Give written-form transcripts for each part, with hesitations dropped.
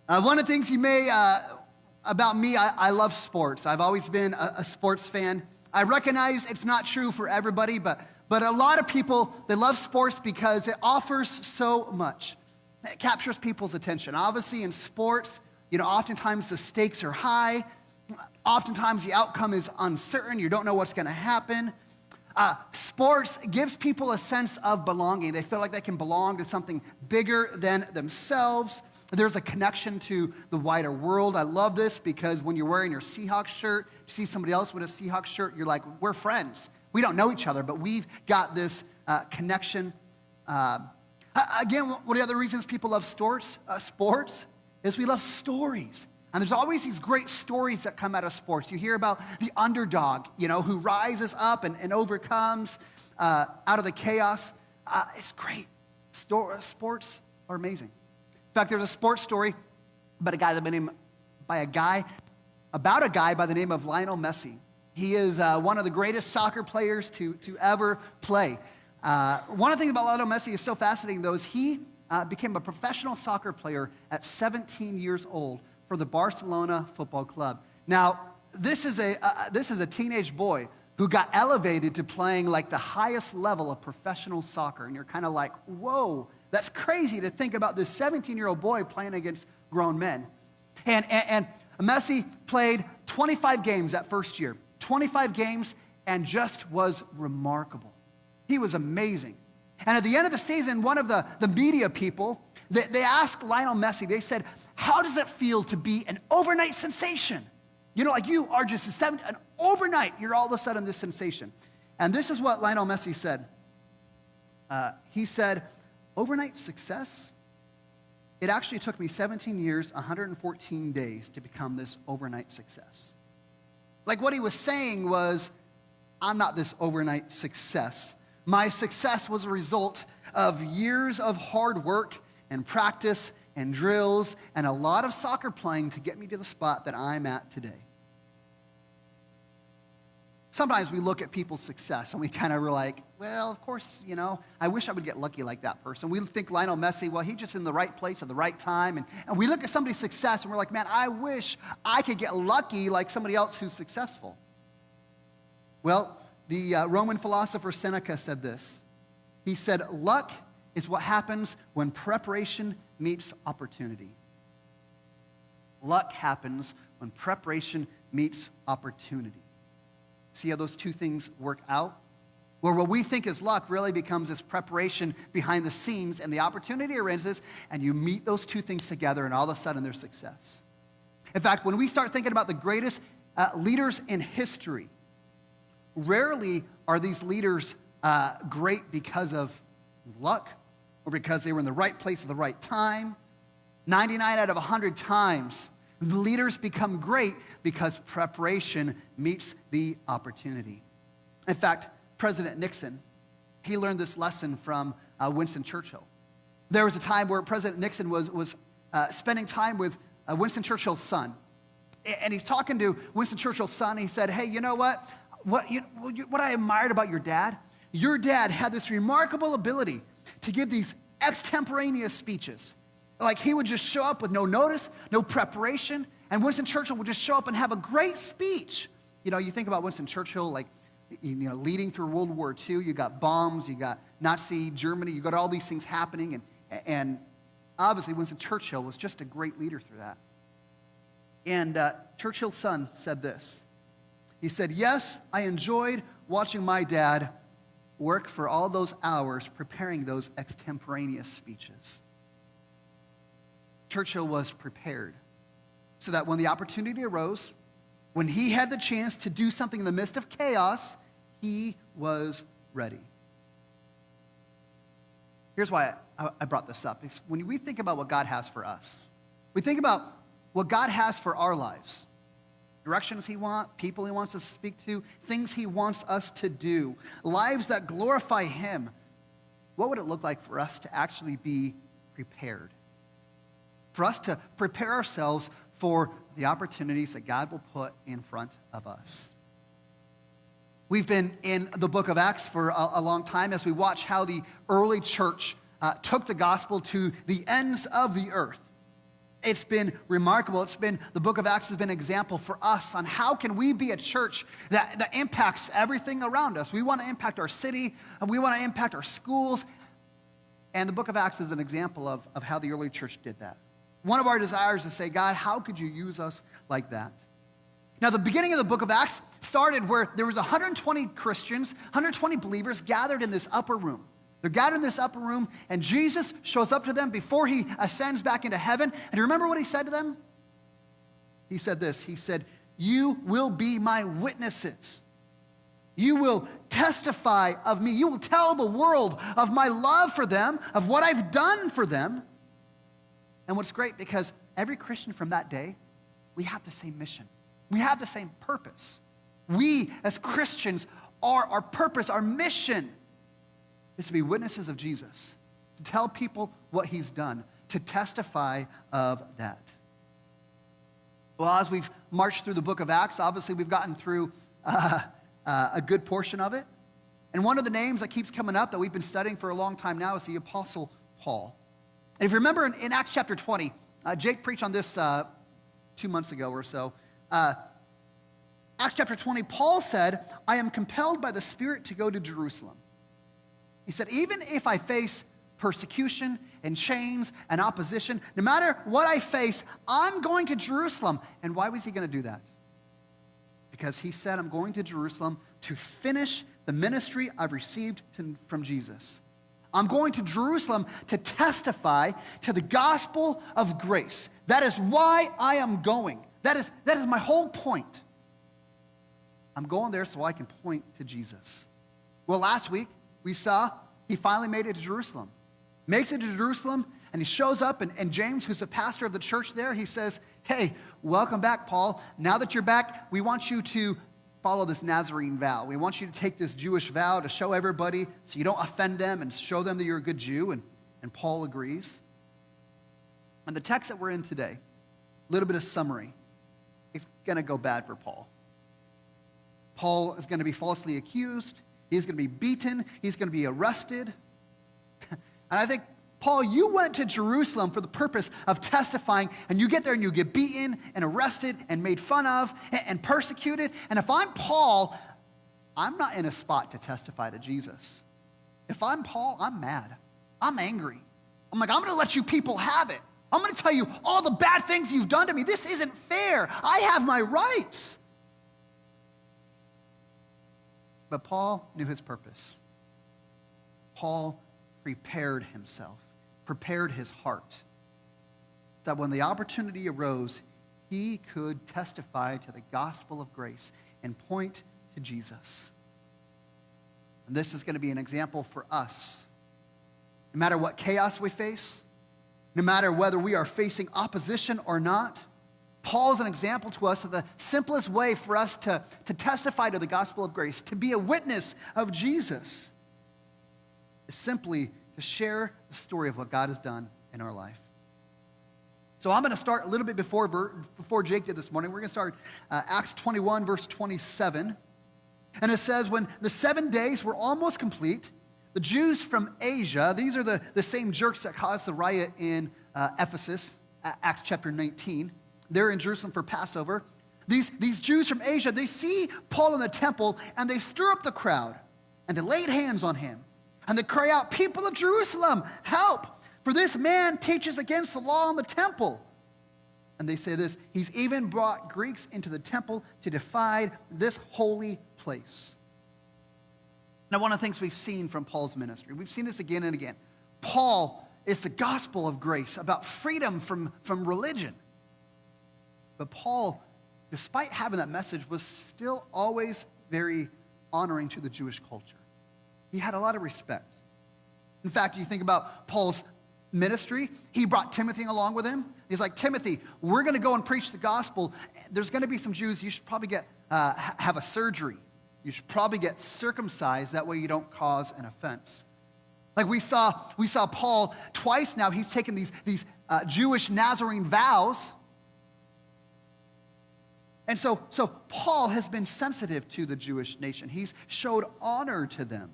One of the things you may, about me, I love sports. I've always been a sports fan. I recognize it's not true for everybody, but a lot of people, they love sports because it offers so much. It captures people's attention. Obviously in sports, oftentimes the stakes are high. Oftentimes the outcome is uncertain. You don't know what's going to happen. Sports gives people a sense of belonging. They feel like they can belong to something bigger than themselves. There's a connection to the wider world. I love this because when you're wearing your Seahawks shirt, you see somebody else with a Seahawks shirt, you're like, we're friends. We don't know each other, but we've got this connection. Again, one of the other reasons people love sports is we love stories. And there's always these great stories that come out of sports. You hear about the underdog, who rises up and overcomes out of the chaos. It's great. Sports are amazing. In fact, there's a sports story about a guy by the name of Lionel Messi. He is one of the greatest soccer players to ever play. One of the things about Lionel Messi is so fascinating, though, is he became a professional soccer player at 17 years old for the Barcelona Football Club. Now, this is a teenage boy who got elevated to playing like the highest level of professional soccer, and you're kind of like, whoa. That's crazy to think about this 17-year-old boy playing against grown men. And Messi played 25 games that first year. 25 games and just was remarkable. He was amazing. And at the end of the season, one of the media people, they asked Lionel Messi, they said, how does it feel to be an overnight sensation? Like you are just an overnight, you're all of a sudden this sensation. And this is what Lionel Messi said. He said, overnight success? It actually took me 17 years, 114 days to become this overnight success. Like what he was saying was, I'm not this overnight success. My success was a result of years of hard work and practice and drills and a lot of soccer playing to get me to the spot that I'm at today. Sometimes we look at people's success and we kind of are like, well, of course, I wish I would get lucky like that person. We think Lionel Messi, well, he's just in the right place at the right time. And we look at somebody's success and we're like, man, I wish I could get lucky like somebody else who's successful. Well, the Roman philosopher Seneca said this. He said, luck is what happens when preparation meets opportunity. Luck happens when preparation meets opportunity. See how those two things work out? Where what we think is luck really becomes this preparation behind the scenes, and the opportunity arises, and you meet those two things together, and all of a sudden there's success. In fact, when we start thinking about the greatest leaders in history, rarely are these leaders great because of luck or because they were in the right place at the right time. 99 out of 100 times, the leaders become great because preparation meets the opportunity. In fact, President Nixon, he learned this lesson from Winston Churchill. There was a time where President Nixon was spending time with Winston Churchill's son. And he's talking to Winston Churchill's son. He said, hey, you know what? What I admired about your dad had this remarkable ability to give these extemporaneous speeches. Like he would just show up with no notice, no preparation, and Winston Churchill would just show up and have a great speech. You think about Winston Churchill, like, leading through World War II. You got bombs, you got Nazi Germany, you got all these things happening, and obviously Winston Churchill was just a great leader through that. And Churchill's son said this. He said, yes, I enjoyed watching my dad work for all those hours preparing those extemporaneous speeches. Churchill was prepared so that when the opportunity arose, when he had the chance to do something in the midst of chaos, he was ready. Here's why I brought this up. It's when we think about what God has for us, we think about what God has for our lives, directions he wants, people he wants us to speak to, things he wants us to do, lives that glorify him. What would it look like for us to actually be prepared? For us to prepare ourselves for the opportunities that God will put in front of us. We've been in the book of Acts for a long time as we watch how the early church took the gospel to the ends of the earth. It's been remarkable. The book of Acts has been an example for us on how can we be a church that impacts everything around us. We want to impact our city, and we want to impact our schools. And the book of Acts is an example of how the early church did that. One of our desires is to say, God, how could you use us like that? Now, the beginning of the book of Acts started where there was 120 Christians, 120 believers gathered in this upper room. They're gathered in this upper room, and Jesus shows up to them before he ascends back into heaven. And you remember what he said to them? He said this. He said, you will be my witnesses. You will testify of me. You will tell the world of my love for them, of what I've done for them. And what's great, because every Christian from that day, we have the same mission. We have the same purpose. We, as Christians, our purpose, our mission is to be witnesses of Jesus, to tell people what he's done, to testify of that. Well, as we've marched through the book of Acts, obviously we've gotten through a good portion of it. And one of the names that keeps coming up that we've been studying for a long time now is the Apostle Paul. And if you remember in Acts chapter 20, Jake preached on this 2 months ago or so. Acts chapter 20, Paul said, I am compelled by the Spirit to go to Jerusalem. He said, even if I face persecution and chains and opposition, no matter what I face, I'm going to Jerusalem. And why was he going to do that? Because he said, I'm going to Jerusalem to finish the ministry I've received from Jesus. I'm going to Jerusalem to testify to the gospel of grace. That is why I am going. That is my whole point. I'm going there so I can point to Jesus. Well, last week, we saw he finally made it to Jerusalem. Makes it to Jerusalem, and he shows up, and James, who's the pastor of the church there, he says, hey, welcome back, Paul. Now that you're back, we want you to follow this Nazarene vow. We want you to take this Jewish vow to show everybody so you don't offend them and show them that you're a good Jew, and Paul agrees. And the text that we're in today, a little bit of summary, it's going to go bad for Paul. Paul is going to be falsely accused. He's going to be beaten. He's going to be arrested. And I think, Paul, you went to Jerusalem for the purpose of testifying, and you get there and you get beaten and arrested and made fun of and persecuted. And if I'm Paul, I'm not in a spot to testify to Jesus. If I'm Paul, I'm mad. I'm angry. I'm like, I'm going to let you people have it. I'm going to tell you all the bad things you've done to me. This isn't fair. I have my rights. But Paul knew his purpose. Paul prepared himself, prepared his heart, that when the opportunity arose, he could testify to the gospel of grace and point to Jesus. And this is going to be an example for us. No matter what chaos we face, no matter whether we are facing opposition or not, Paul is an example to us of the simplest way for us to testify to the gospel of grace, to be a witness of Jesus, is simply to share the story of what God has done in our life. So I'm going to start a little bit before Jake did this morning. We're going to start Acts 21, verse 27. And it says, when the 7 days were almost complete, the Jews from Asia, these are the same jerks that caused the riot in Ephesus, Acts chapter 19. They're in Jerusalem for Passover. These Jews from Asia, they see Paul in the temple, and they stir up the crowd, and they laid hands on him. And they cry out, people of Jerusalem, help! For this man teaches against the law in the temple. And they say this, he's even brought Greeks into the temple to defy this holy place. Now, one of the things we've seen from Paul's ministry, we've seen this again and again. Paul is the gospel of grace, about freedom from religion. But Paul, despite having that message, was still always very honoring to the Jewish culture. He had a lot of respect. In fact, you think about Paul's ministry, he brought Timothy along with him. He's like, Timothy, we're going to go and preach the gospel. There's going to be some Jews, you should probably have a surgery. You should probably get circumcised, that way you don't cause an offense. Like we saw Paul twice now, he's taken these Jewish Nazarene vows. And so Paul has been sensitive to the Jewish nation. He's showed honor to them.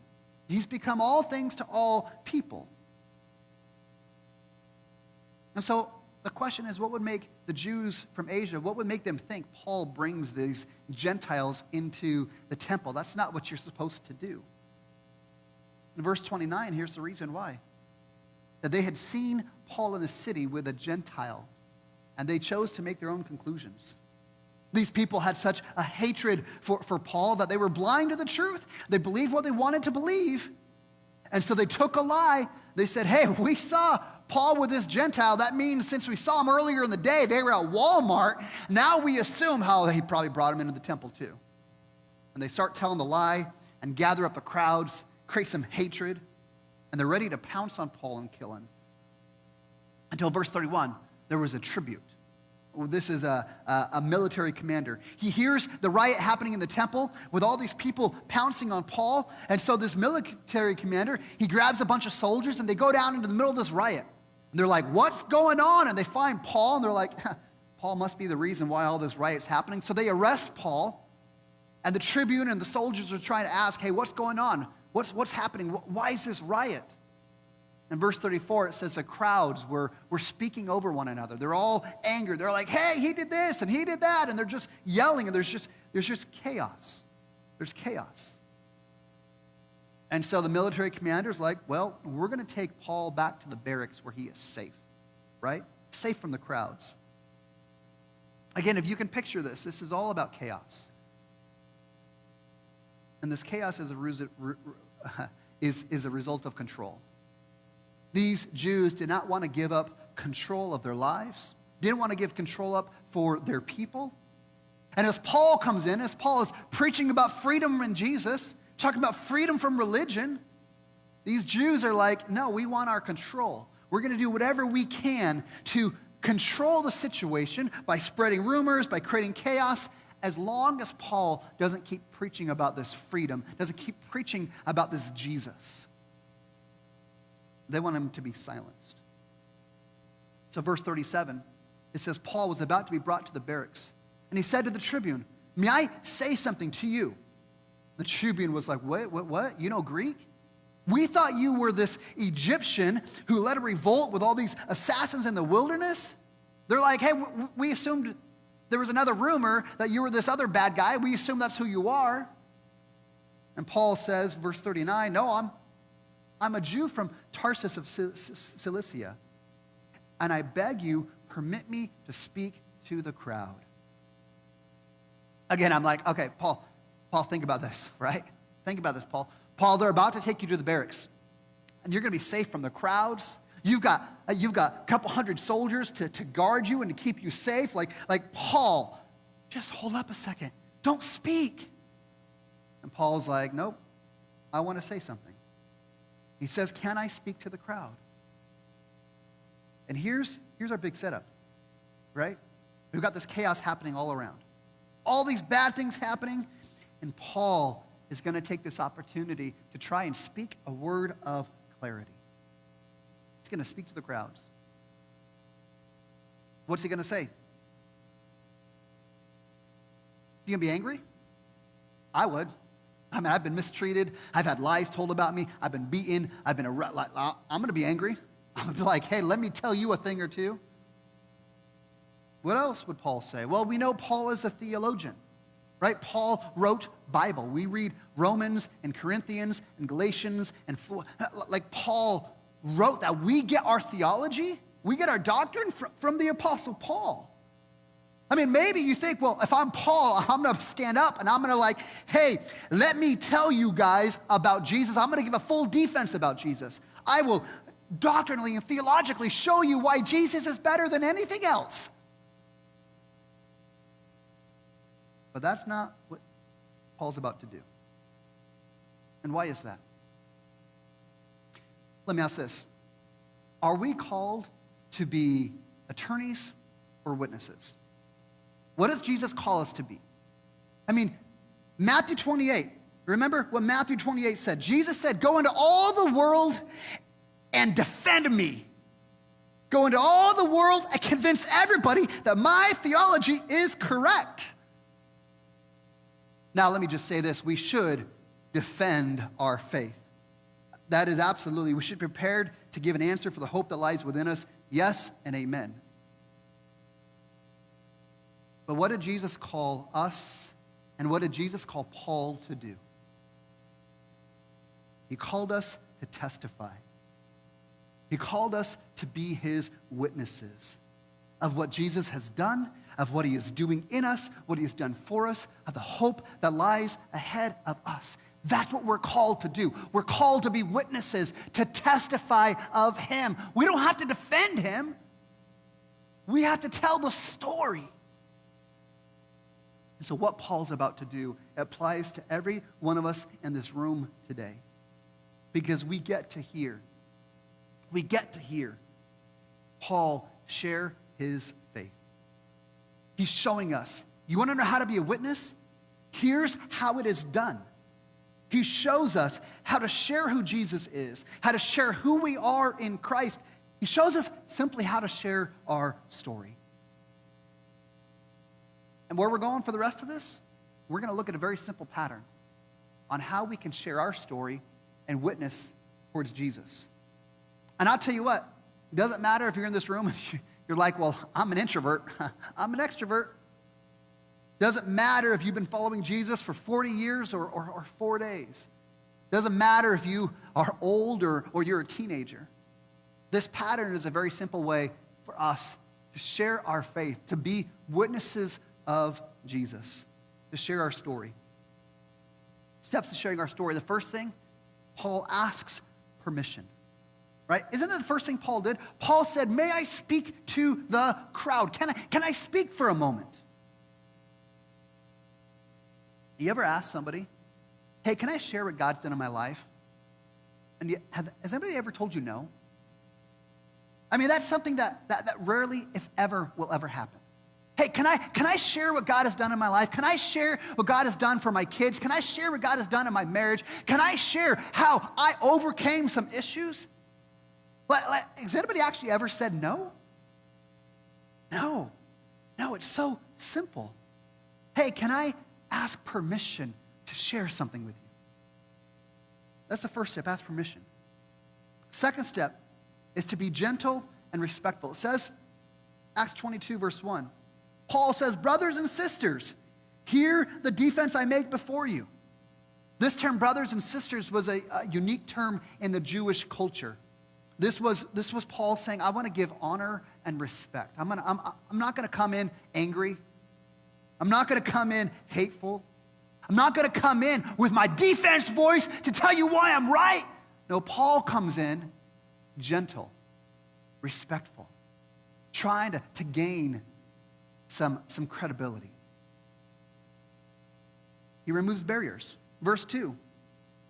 He's become all things to all people. And so the question is, what would make the Jews from Asia, what would make them think Paul brings these Gentiles into the temple? That's not what you're supposed to do. In verse 29, here's the reason why. That they had seen Paul in the city with a Gentile, and they chose to make their own conclusions. These people had such a hatred for Paul that they were blind to the truth. They believed what they wanted to believe. And so they took a lie. They said, hey, we saw Paul with this Gentile. That means since we saw him earlier in the day, they were at Walmart. Now we assume how he probably brought him into the temple too. And they start telling the lie and gather up the crowds, create some hatred, and they're ready to pounce on Paul and kill him. Until verse 31, there was a tribute. This is a military commander. He hears the riot happening in the temple with all these people pouncing on Paul. And so this military commander, he grabs a bunch of soldiers and they go down into the middle of this riot. And they're like, what's going on? And they find Paul and they're like, Paul must be the reason why all this riot's happening. So they arrest Paul. And the tribune and the soldiers are trying to ask, hey, what's going on? What's happening? Why is this riot? In verse 34, it says the crowds were speaking over one another. They're all angry. They're like, hey, he did this and he did that. And they're just yelling, and there's just chaos. There's chaos. And so the military commander's like, well, we're going to take Paul back to the barracks where he is safe, right? Safe from the crowds. Again, if you can picture this is all about chaos. And this chaos is a result of control. These Jews did not want to give up control of their lives, didn't want to give control up for their people. And as Paul comes in, as Paul is preaching about freedom in Jesus, talking about freedom from religion, these Jews are like, no, we want our control. We're going to do whatever we can to control the situation by spreading rumors, by creating chaos, as long as Paul doesn't keep preaching about this freedom, doesn't keep preaching about this Jesus. They want him to be silenced. So verse 37, it says, Paul was about to be brought to the barracks. And he said to the tribune, may I say something to you? The tribune was like, what? You know Greek? We thought you were this Egyptian who led a revolt with all these assassins in the wilderness. They're like, hey, we assumed there was another rumor that you were this other bad guy. We assume that's who you are. And Paul says, verse 39, no, I'm a Jew from Tarsus of Cilicia, and I beg you, permit me to speak to the crowd. Again, I'm like, okay, Paul, think about this, right? Think about this, Paul. Paul, they're about to take you to the barracks, and you're going to be safe from the crowds. You've got a couple hundred soldiers to guard you and to keep you safe. Like Paul, just hold up a second. Don't speak. And Paul's like, nope, I want to say something. He says, can I speak to the crowd? And here's our big setup, right? We've got this chaos happening all around. All these bad things happening, and Paul is going to take this opportunity to try and speak a word of clarity. He's going to speak to the crowds. What's he going to say? You going to be angry? I would. I mean, I've been mistreated. I've had lies told about me. I've been beaten. I'm going to be angry. I'm going to be like, hey, let me tell you a thing or two. What else would Paul say? Well, we know Paul is a theologian, right? Paul wrote Bible. We read Romans and Corinthians and Galatians and like Paul wrote that. We get our theology, we get our doctrine from the Apostle Paul. I mean, maybe you think, well, if I'm Paul, I'm going to stand up and I'm going to like, hey, let me tell you guys about Jesus. I'm going to give a full defense about Jesus. I will doctrinally and theologically show you why Jesus is better than anything else. But that's not what Paul's about to do. And why is that? Let me ask this. Are we called to be attorneys or witnesses? What does Jesus call us to be? I mean, Matthew 28. Remember what Matthew 28 said? Jesus said, go into all the world and defend me. Go into all the world and convince everybody that my theology is correct. Now, let me just say this. We should defend our faith. That is absolutely, we should be prepared to give an answer for the hope that lies within us. Yes and amen. But what did Jesus call us, and what did Jesus call Paul to do? He called us to testify. He called us to be his witnesses of what Jesus has done, of what he is doing in us, what he has done for us, of the hope that lies ahead of us. That's what we're called to do. We're called to be witnesses, to testify of him. We don't have to defend him. We have to tell the story. And so what Paul's about to do applies to every one of us in this room today. Because we get to hear Paul share his faith. He's showing us, you want to know how to be a witness? Here's how it is done. He shows us how to share who Jesus is, how to share who we are in Christ. He shows us simply how to share our story. And where we're going for the rest of this, we're going to look at a very simple pattern on how we can share our story and witness towards Jesus. And I'll tell you what, it doesn't matter if you're in this room and you're like, well, I'm an introvert, I'm an extrovert. Doesn't matter if you've been following Jesus for 40 years or 4 days. Doesn't matter if you are old or you're a teenager. This pattern is a very simple way for us to share our faith, to be witnesses of Jesus, to share our story. Steps to sharing our story. The first thing, Paul asks permission. Right? Isn't that the first thing Paul did? Paul said, may I speak to the crowd? Can I speak for a moment? You ever ask somebody, hey, can I share what God's done in my life? And has anybody ever told you no? I mean, that's something that rarely, if ever, will ever happen. Hey, can I share what God has done in my life? Can I share what God has done for my kids? Can I share what God has done in my marriage? Can I share how I overcame some issues? Has anybody actually ever said no? No, it's so simple. Hey, can I ask permission to share something with you? That's the first step, ask permission. Second step is to be gentle and respectful. It says, Acts 22, verse 1, Paul says, brothers and sisters, hear the defense I make before you. This term, brothers and sisters, was a unique term in the Jewish culture. This was Paul saying, I want to give honor and respect. I'm not going to come in angry. I'm not going to come in hateful. I'm not going to come in with my defense voice to tell you why I'm right. No, Paul comes in gentle, respectful, trying to gain some credibility. He removes barriers. Verse 2,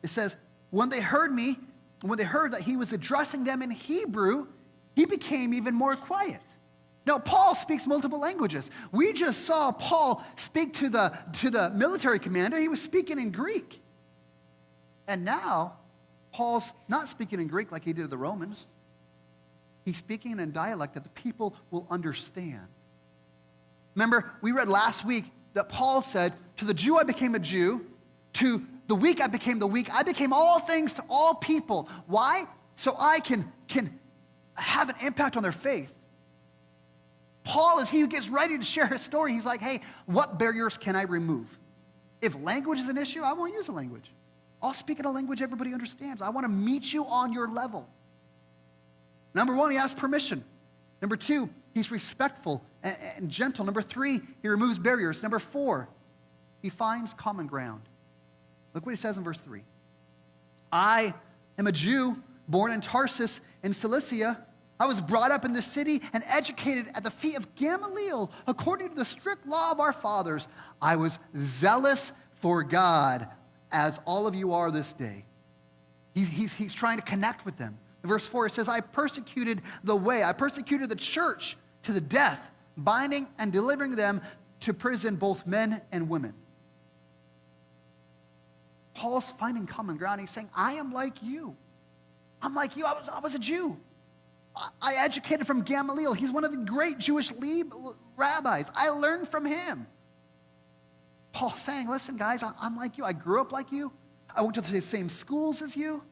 it says, when they heard that he was addressing them in Hebrew, he became even more quiet. Now, Paul speaks multiple languages. We just saw Paul speak to the military commander. He was speaking in Greek. And now, Paul's not speaking in Greek like he did to the Romans. He's speaking in a dialect that the people will understand. Remember, we read last week that Paul said, to the Jew I became a Jew, to the weak I became the weak. I became all things to all people. Why? So I can have an impact on their faith. Paul, as he gets ready to share his story, he's like, hey, what barriers can I remove? If language is an issue, I won't use a language. I'll speak in a language everybody understands. I want to meet you on your level. Number one, he asks permission. Number two, he's respectful and gentle. Number three, he removes barriers. Number four, he finds common ground. Look what he says in verse 3. I am a Jew born in Tarsus in Cilicia. I was brought up in the city and educated at the feet of Gamaliel according to the strict law of our fathers. I was zealous for God as all of you are this day. He's trying to connect with them. In verse 4, it says, I persecuted the way. I persecuted the church to the death, binding and delivering them to prison, both men and women. Paul's finding common ground. He's saying, I am like you. I'm like you. I was a Jew. I educated from Gamaliel. He's one of the great Jewish rabbis. I learned from him. Paul's saying, listen, guys, I'm like you. I grew up like you. I went to the same schools as you.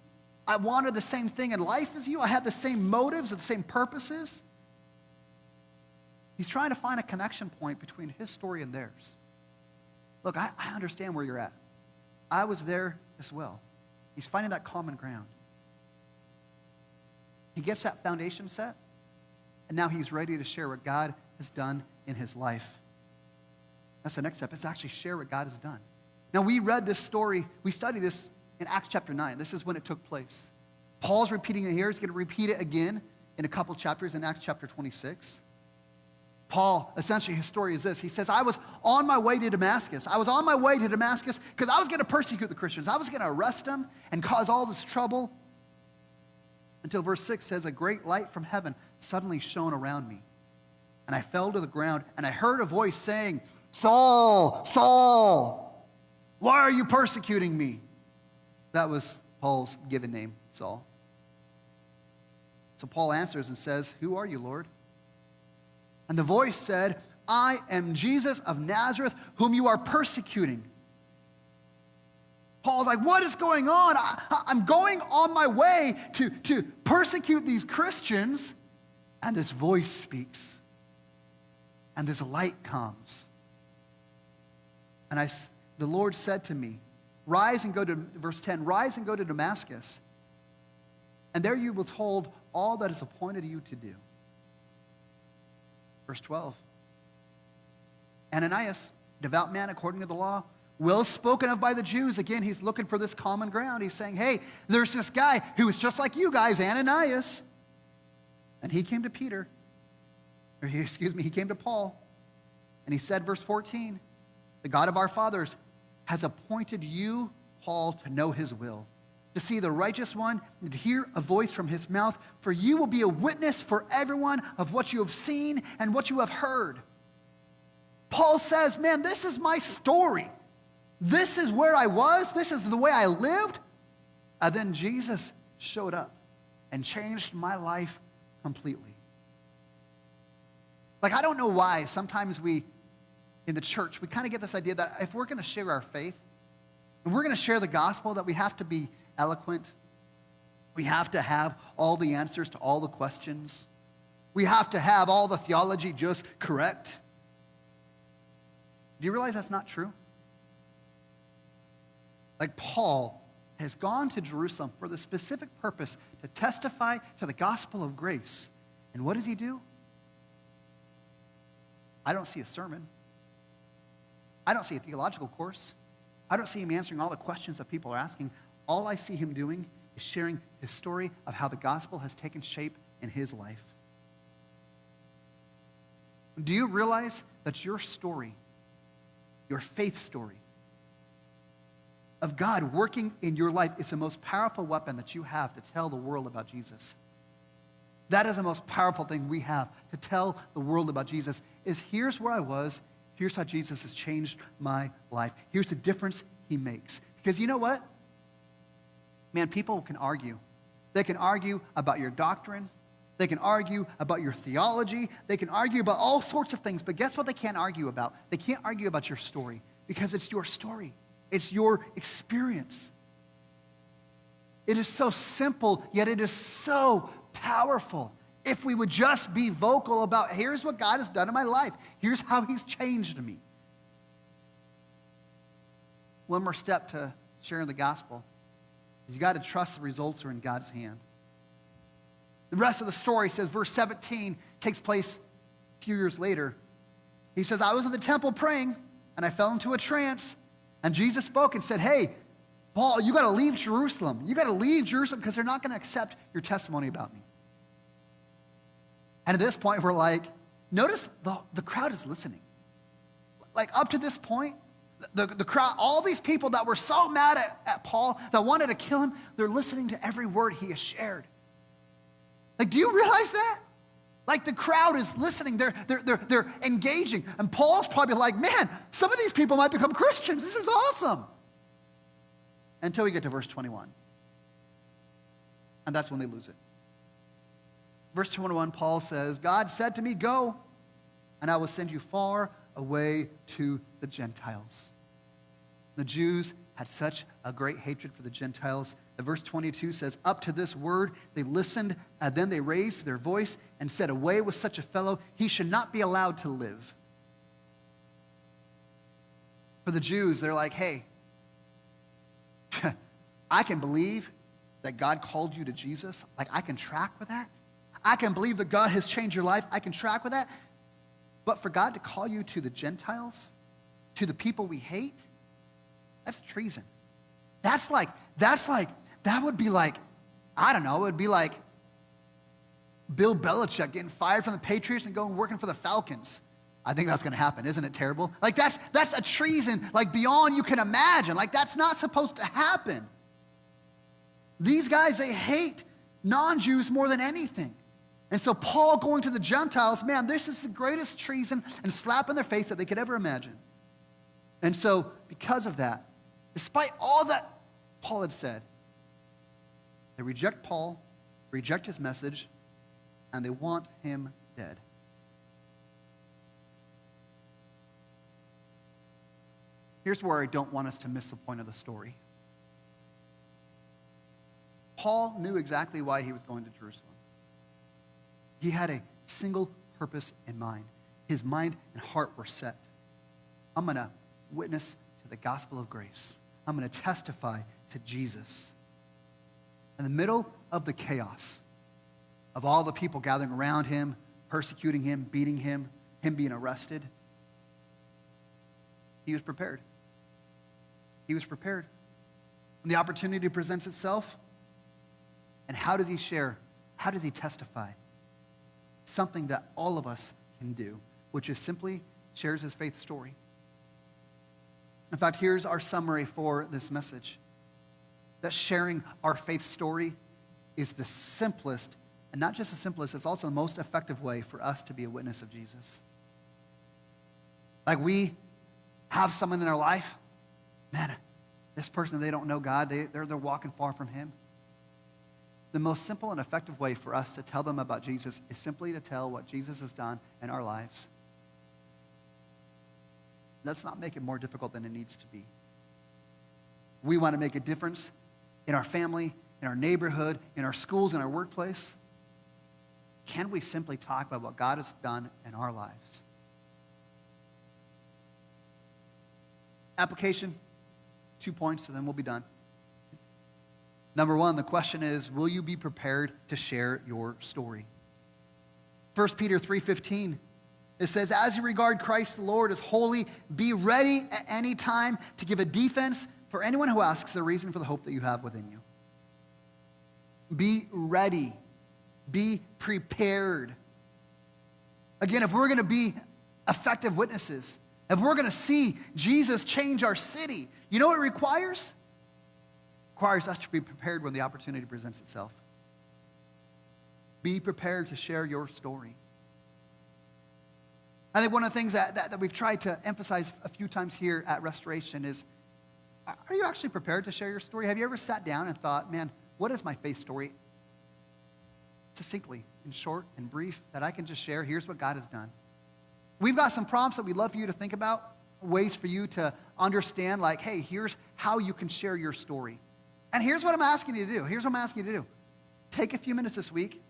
I wanted the same thing in life as you. I had the same motives and the same purposes. He's trying to find a connection point between his story and theirs. Look, I understand where you're at. I was there as well. He's finding that common ground. He gets that foundation set, and now he's ready to share what God has done in his life. That's the next step, is actually share what God has done. Now, we read this story, we studied this in Acts chapter 9. This is when it took place. Paul's repeating it here. He's going to repeat it again in a couple chapters in Acts chapter 26. Paul, essentially, his story is this. He says, I was on my way to Damascus. I was on my way to Damascus because I was going to persecute the Christians. I was going to arrest them and cause all this trouble. Until verse 6 says, a great light from heaven suddenly shone around me. And I fell to the ground, and I heard a voice saying, Saul, Saul, why are you persecuting me? That was Paul's given name, Saul. So Paul answers and says, who are you, Lord? And the voice said, I am Jesus of Nazareth, whom you are persecuting. Paul's like, what is going on? I'm going on my way to persecute these Christians. And this voice speaks. And this light comes. And the Lord said to me, rise and go to, verse 10, rise and go to Damascus. And there you will be told all that is appointed you to do. Verse 12. Ananias, devout man according to the law, well spoken of by the Jews. Again, he's looking for this common ground. He's saying, hey, there's this guy who was just like you guys, Ananias. And he came to Peter. He came to Paul. And he said, verse 14, the God of our fathers has appointed you, Paul, to know his will, to see the righteous one, and to hear a voice from his mouth. For you will be a witness for everyone of what you have seen and what you have heard. Paul says, man, this is my story. This is where I was. This is the way I lived. And then Jesus showed up and changed my life completely. Like, I don't know why sometimes we, in the church, we kind of get this idea that if we're going to share our faith, if we're going to share the gospel, that we have to be eloquent. We have to have all the answers to all the questions. We have to have all the theology just correct. Do you realize that's not true? Like, Paul has gone to Jerusalem for the specific purpose to testify to the gospel of grace. And what does he do? I don't see a sermon. I don't see a theological course. I don't see him answering all the questions that people are asking. All I see him doing is sharing his story of how the gospel has taken shape in his life. Do you realize that your story, your faith story, of God working in your life is the most powerful weapon that you have to tell the world about Jesus? That is the most powerful thing we have to tell the world about Jesus, is here's where I was, here's how Jesus has changed my life. Here's the difference he makes. Because you know what? Man, people can argue. They can argue about your doctrine. They can argue about your theology. They can argue about all sorts of things. But guess what they can't argue about? They can't argue about your story, because it's your story. It's your experience. It is so simple, yet it is so powerful. If we would just be vocal about, here's what God has done in my life. Here's how he's changed me. One more step to sharing the gospel is you got to trust the results are in God's hand. The rest of the story says, verse 17 takes place a few years later. He says, I was in the temple praying, and I fell into a trance. And Jesus spoke and said, hey, Paul, you got to leave Jerusalem. You got to leave Jerusalem because they're not going to accept your testimony about me. And at this point, we're like, notice the crowd is listening. Like, up to this point, the crowd, all these people that were so mad at Paul, that wanted to kill him, they're listening to every word he has shared. Like, do you realize that? Like, the crowd is listening. They're engaging. And Paul's probably like, man, some of these people might become Christians. This is awesome. Until we get to verse 21. And that's when they lose it. Verse 21, Paul says, God said to me, go, and I will send you far away to the Gentiles. The Jews had such a great hatred for the Gentiles. Verse 22 says, up to this word, they listened, and then they raised their voice and said, away with such a fellow, he should not be allowed to live. For the Jews, they're like, hey, I can believe that God called you to Jesus. Like, I can track with that. I can believe that God has changed your life. I can track with that. But for God to call you to the Gentiles, to the people we hate, that's treason. That would be like, I don't know, it would be like Bill Belichick getting fired from the Patriots and going working for the Falcons. I think that's going to happen. Isn't it terrible? Like, that's a treason, like, beyond you can imagine. Like, that's not supposed to happen. These guys, they hate non-Jews more than anything. And so Paul going to the Gentiles, man, this is the greatest treason and slap in their face that they could ever imagine. And so because of that, despite all that Paul had said, they reject Paul, reject his message, and they want him dead. Here's where I don't want us to miss the point of the story. Paul knew exactly why he was going to Jerusalem. He had a single purpose in mind. His mind and heart were set. I'm going to witness to the gospel of grace. I'm going to testify to Jesus. In the middle of the chaos of all the people gathering around him, persecuting him, beating him being arrested, he was prepared. He was prepared. When the opportunity presents itself, and how does he share? How does he testify? Something that all of us can do, which is simply shares his faith story. In fact, here's our summary for this message. That sharing our faith story is the simplest, and not just the simplest, it's also the most effective way for us to be a witness of Jesus. Like, we have someone in our life, man, this person, they don't know God, they're walking far from him. The most simple and effective way for us to tell them about Jesus is simply to tell what Jesus has done in our lives. Let's not make it more difficult than it needs to be. We want to make a difference in our family, in our neighborhood, in our schools, in our workplace. Can we simply talk about what God has done in our lives? Application, 2 points, and then we'll be done. Number one, the question is, will you be prepared to share your story? 1 Peter 3:15, it says, as you regard Christ the Lord as holy, be ready at any time to give a defense for anyone who asks the reason for the hope that you have within you. Be ready. Be prepared. Again, if we're going to be effective witnesses, if we're going to see Jesus change our city, you know what it requires? It requires us to be prepared when the opportunity presents itself. Be prepared to share your story. I think one of the things that we've tried to emphasize a few times here at Restoration is, are you actually prepared to share your story? Have you ever sat down and thought, man, what is my faith story? Succinctly, in short and brief, that I can just share, here's what God has done. We've got some prompts that we'd love for you to think about, ways for you to understand, like, hey, here's how you can share your story. And here's what I'm asking you to do. Here's what I'm asking you to do. Take a few minutes this week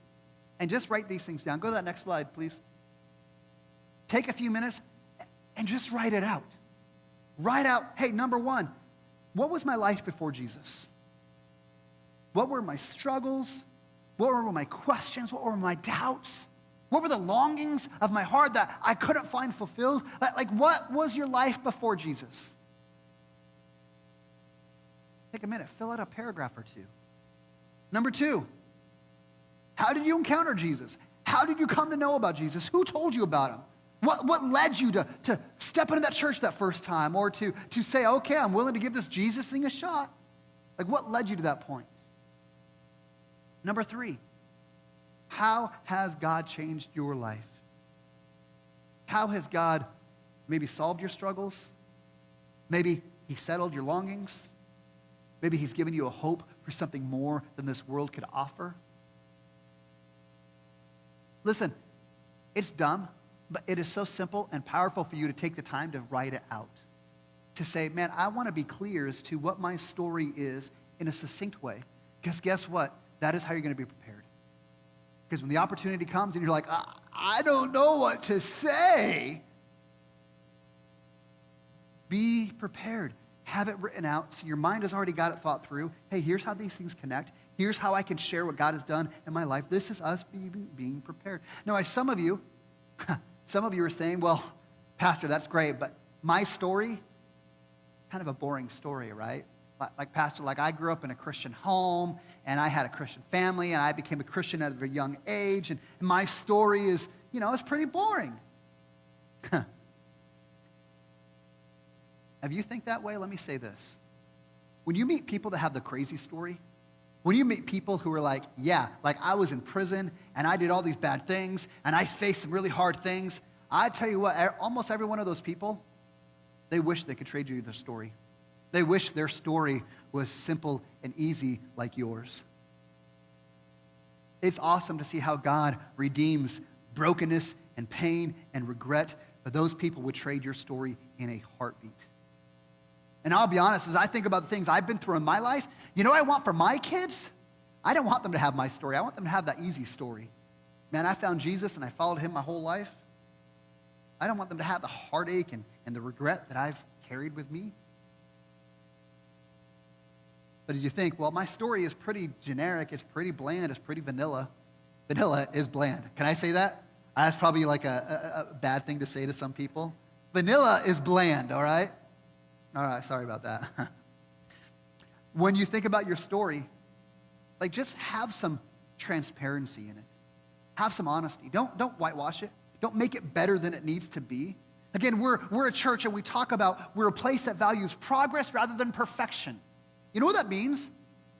and just write these things down. Go to that next slide, please. Take a few minutes and just write it out. Write out, hey, number one, what was my life before Jesus? What were my struggles? What were my questions? What were my doubts? What were the longings of my heart that I couldn't find fulfilled? Like, what was your life before Jesus? Take a minute, fill out a paragraph or two. Number two, how did you encounter Jesus? How did you come to know about Jesus? Who told you about him? What led you to step into that church that first time, or to say, okay, I'm willing to give this Jesus thing a shot? Like, what led you to that point? Number three, how has God changed your life? How has God maybe solved your struggles? Maybe he settled your longings? Maybe he's given you a hope for something more than this world could offer? Listen, it's dumb, but it is so simple and powerful for you to take the time to write it out. To say, man, I want to be clear as to what my story is in a succinct way. Because guess what? That is how you're going to be prepared. Because when the opportunity comes and you're like, I don't know what to say, be prepared. Have it written out so your mind has already got it thought through. Hey, here's how these things connect. Here's how I can share what God has done in my life. This is us being prepared. Now, some of you are saying, well, Pastor, that's great, but my story, kind of a boring story, right? Like, Pastor, like I grew up in a Christian home, and I had a Christian family, and I became a Christian at a very young age, and my story is, it's pretty boring. If you think that way, let me say this. When you meet people that have the crazy story, when you meet people who are like, yeah, like I was in prison and I did all these bad things and I faced some really hard things, I tell you what, almost every one of those people, they wish they could trade you their story. They wish their story was simple and easy like yours. It's awesome to see how God redeems brokenness and pain and regret, but those people would trade your story in a heartbeat. And I'll be honest, as I think about the things I've been through in my life, you know what I want for my kids? I don't want them to have my story. I want them to have that easy story. Man, I found Jesus and I followed him my whole life. I don't want them to have the heartache and the regret that I've carried with me. But if you think, well, my story is pretty generic, it's pretty bland, it's pretty vanilla. Vanilla is bland. Can I say that? That's probably like a bad thing to say to some people. Vanilla is bland, all right? All right, sorry about that. When you think about your story, like just have some transparency in it. Have some honesty. Don't whitewash it. Don't make it better than it needs to be. Again, we're a church and we talk about we're a place that values progress rather than perfection. You know what that means?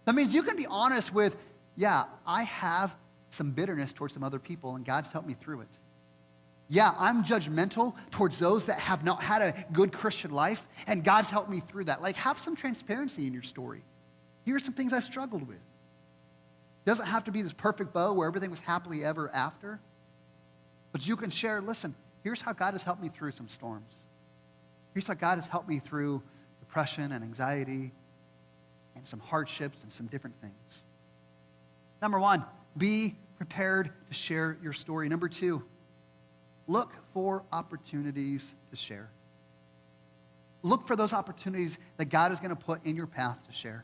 That means you can be honest with, yeah, I have some bitterness towards some other people and God's helped me through it. Yeah, I'm judgmental towards those that have not had a good Christian life, and God's helped me through that. Like, have some transparency in your story. Here's some things I've struggled with. It doesn't have to be this perfect bow where everything was happily ever after, but you can share, listen, here's how God has helped me through some storms. Here's how God has helped me through depression and anxiety and some hardships and some different things. Number one, be prepared to share your story. Number two, look for opportunities to share. Look for those opportunities that God is going to put in your path to share.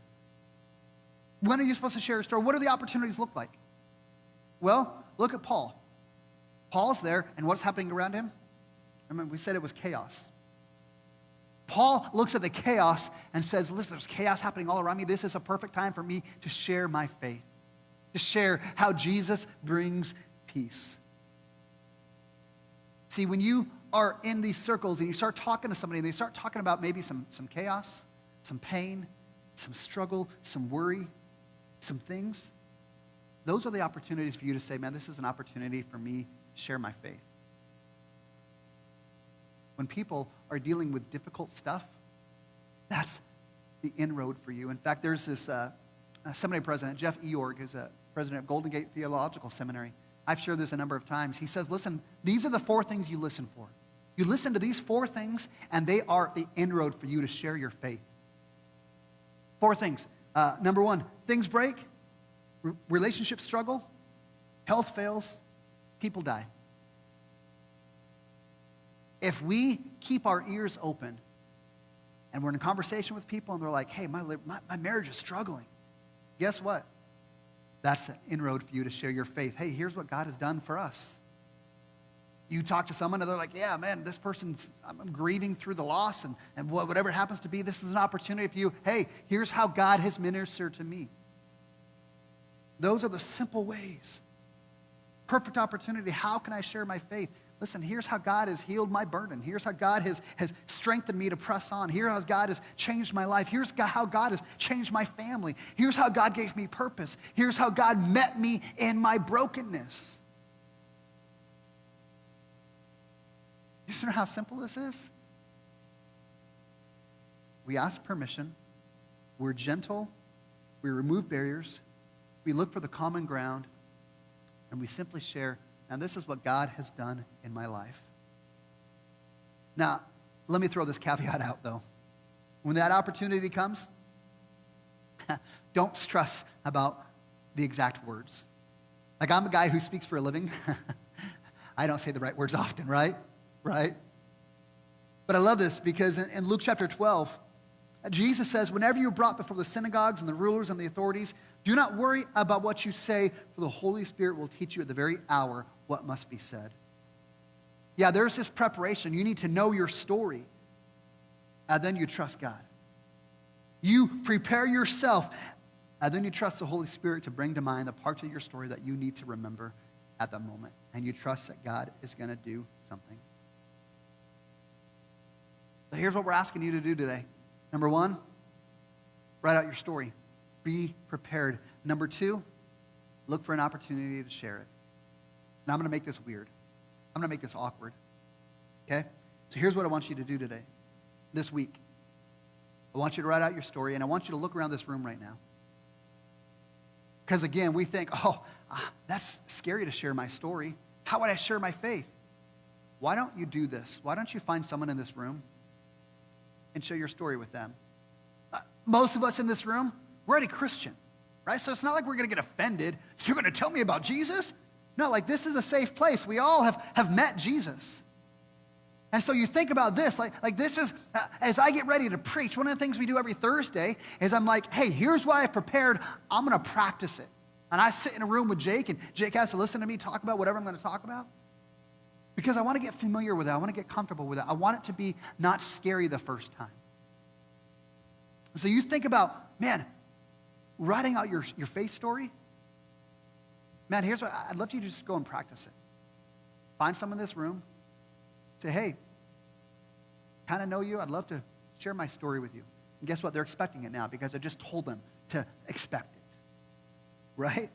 When are you supposed to share your story? What do the opportunities look like? Well, look at Paul. Paul's there, and what's happening around him? I mean, we said it was chaos. Paul looks at the chaos and says, listen, there's chaos happening all around me. This is a perfect time for me to share my faith, to share how Jesus brings peace. See, when you are in these circles and you start talking to somebody and they start talking about maybe some chaos, some pain, some struggle, some worry, some things, those are the opportunities for you to say, man, this is an opportunity for me to share my faith. When people are dealing with difficult stuff, that's the inroad for you. In fact, there's this seminary president, Jeff Lorg, who's a president of Golden Gate Theological Seminary. I've shared this a number of times. He says, listen, these are the 4 things you listen for. You listen to these 4 things, and they are the inroad for you to share your faith. 4 things. Number 1, things break, relationships struggle, health fails, people die. If we keep our ears open and we're in a conversation with people and they're like, hey, my marriage is struggling, guess what? That's the inroad for you to share your faith. Hey, here's what God has done for us. You talk to someone and they're like, yeah, man, this person's, I'm grieving through the loss and whatever it happens to be, this is an opportunity for you. Hey, here's how God has ministered to me. Those are the simple ways. Perfect opportunity. How can I share my faith? Listen, here's how God has healed my burden. Here's how God has strengthened me to press on. Here's how God has changed my life. Here's how God has changed my family. Here's how God gave me purpose. Here's how God met me in my brokenness. You see how simple this is? We ask permission. We're gentle. We remove barriers. We look for the common ground. And we simply share, and this is what God has done in my life. Now, let me throw this caveat out, though. When that opportunity comes, don't stress about the exact words. Like, I'm a guy who speaks for a living. I don't say the right words often, right? Right? But I love this because in Luke chapter 12, Jesus says, whenever you're brought before the synagogues and the rulers and the authorities, do not worry about what you say, for the Holy Spirit will teach you at the very hour what must be said. Yeah, there's this preparation. You need to know your story, and then you trust God. You prepare yourself, and then you trust the Holy Spirit to bring to mind the parts of your story that you need to remember at the moment. And you trust that God is going to do something. So here's what we're asking you to do today. Number one, write out your story. Be prepared. Number two, look for an opportunity to share it. And I'm going to make this weird. I'm going to make this awkward. Okay? So here's what I want you to do today, this week. I want you to write out your story, and I want you to look around this room right now. Because again, we think, that's scary to share my story. How would I share my faith? Why don't you do this? Why don't you find someone in this room and share your story with them? Most of us in this room, we're already Christian, right? So it's not like we're going to get offended. You're going to tell me about Jesus? No, like this is a safe place. We all have met Jesus. And so you think about this, like this is, as I get ready to preach, one of the things we do every Thursday is I'm like, hey, here's what I've prepared. I'm going to practice it. And I sit in a room with Jake, and Jake has to listen to me talk about whatever I'm going to talk about. Because I want to get familiar with it. I want to get comfortable with it. I want it to be not scary the first time. So you think about, man, writing out your faith story. Man, here's what, I'd love for you to just go and practice it. Find someone in this room. Say, hey, kind of know you. I'd love to share my story with you. And guess what? They're expecting it now because I just told them to expect it. Right?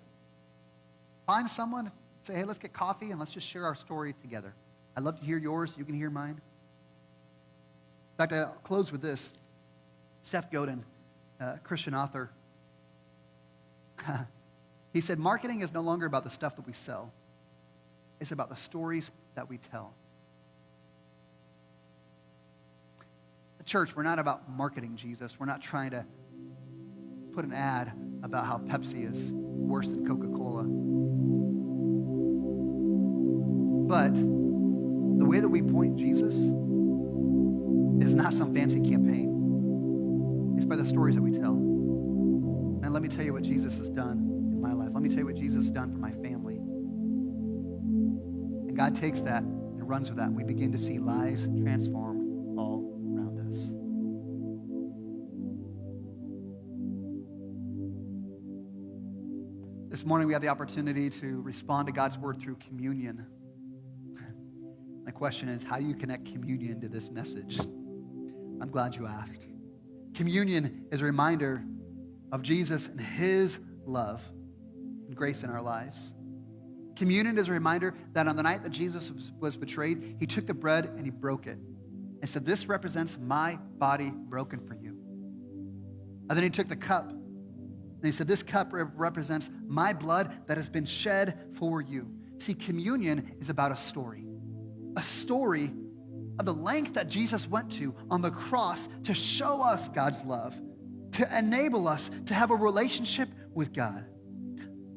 Find someone. Say, hey, let's get coffee and let's just share our story together. I'd love to hear yours. You can hear mine. In fact, I'll close with this. Seth Godin, Christian author, he said, marketing is no longer about the stuff that we sell. It's about the stories that we tell. The church, we're not about marketing Jesus. We're not trying to put an ad about how Pepsi is worse than Coca-Cola. But the way that we point Jesus is not some fancy campaign. It's by the stories that we tell. And let me tell you what Jesus has done in my life. Let me tell you what Jesus has done for my family. And God takes that and runs with that. And we begin to see lives transformed all around us. This morning we have the opportunity to respond to God's word through communion. My question is, how do you connect communion to this message? I'm glad you asked. Communion is a reminder of Jesus and his love and grace in our lives. Communion is a reminder that on the night that Jesus was betrayed, he took the bread and he broke it and said, this represents my body broken for you. And then he took the cup and he said, this cup represents my blood that has been shed for you. See, communion is about a story of the length that Jesus went to on the cross to show us God's love, to enable us to have a relationship with God.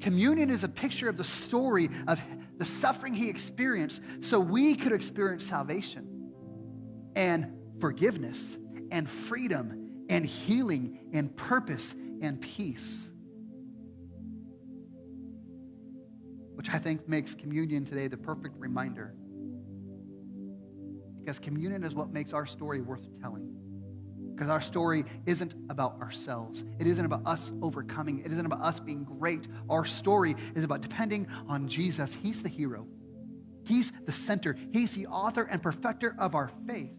Communion is a picture of the story of the suffering he experienced so we could experience salvation and forgiveness and freedom and healing and purpose and peace. Which I think makes communion today the perfect reminder. Because communion is what makes our story worth telling. Because our story isn't about ourselves. It isn't about us overcoming. It isn't about us being great. Our story is about depending on Jesus. He's the hero. He's the center. He's the author and perfecter of our faith.